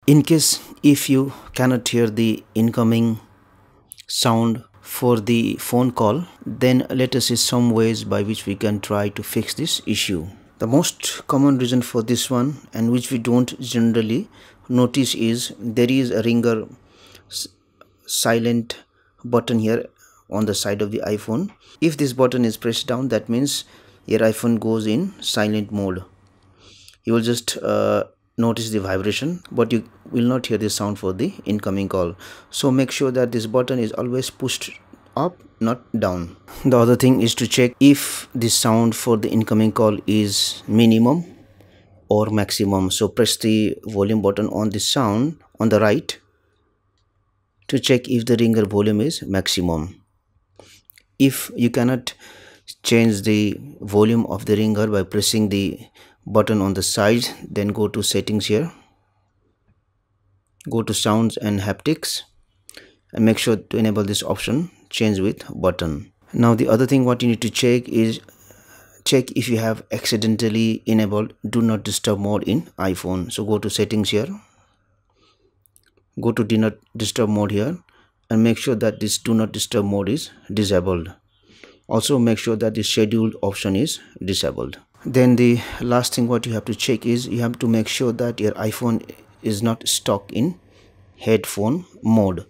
In case if you cannot hear the incoming sound for the phone call, then let us see some ways by which we can try to fix this issue. The most common reason for this one, and which we don't generally notice, is there is a ringer silent button here on the side of the iPhone. If this button is pressed down, that means your iPhone goes in silent mode. You will just notice the vibration, but you will not hear the sound for the incoming call. So make sure that this button is always pushed up, not down. The other thing is to check if the sound for the incoming call is minimum or maximum. So press the volume button on the sound on the right to check if the ringer volume is maximum. If you cannot change the volume of the ringer by pressing the button on the side, then go to settings here, go to sounds and haptics, and make sure to enable this option change with button. Now the other thing what you need to check is if you have accidentally enabled do not disturb mode in iPhone. So go to settings here, go to do not disturb mode here, and make sure that this do not disturb mode is disabled. Also make sure that the scheduled option is disabled. Then the last thing what you have to check is you have to make sure that your iPhone is not stuck in headphone mode.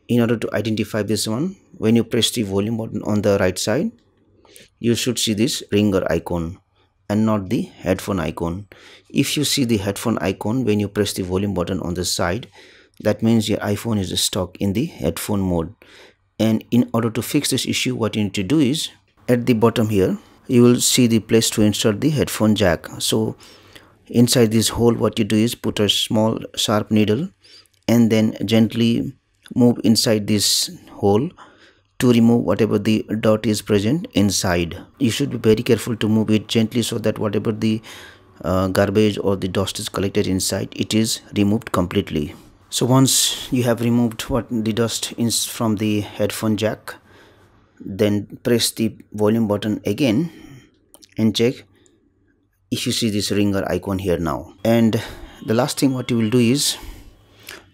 In order to identify this one, when you press the volume button on the right side, you should see this ringer icon and not the headphone icon. If you see the headphone icon when you press the volume button on the side, that means your iPhone is stuck in the headphone mode. And in order to fix this issue, what you need to do is at the bottom here, you will see the place to insert the headphone jack. So inside this hole, what you do is put a small sharp needle and then gently move inside this hole to remove whatever the dirt is present inside. You should be very careful to move it gently so that whatever the garbage or the dust is collected inside, it is removed completely. So once you have removed what the dust is from the headphone jack, then press the volume button again and check if you see this ringer icon here now. And the last thing what you will do is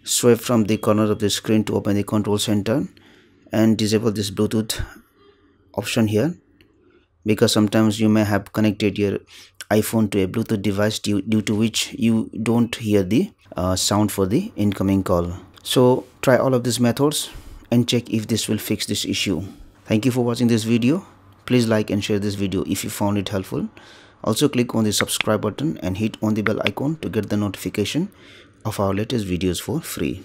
swipe from the corner of the screen to open the control center and disable this Bluetooth option here, because sometimes you may have connected your iPhone to a Bluetooth device due to which you don't hear the sound for the incoming call. So try all of these methods and check if this will fix this issue. Thank you for watching this video. Please like and share this video if you found it helpful. Also click on the subscribe button and hit on the bell icon to get the notification of our latest videos for free.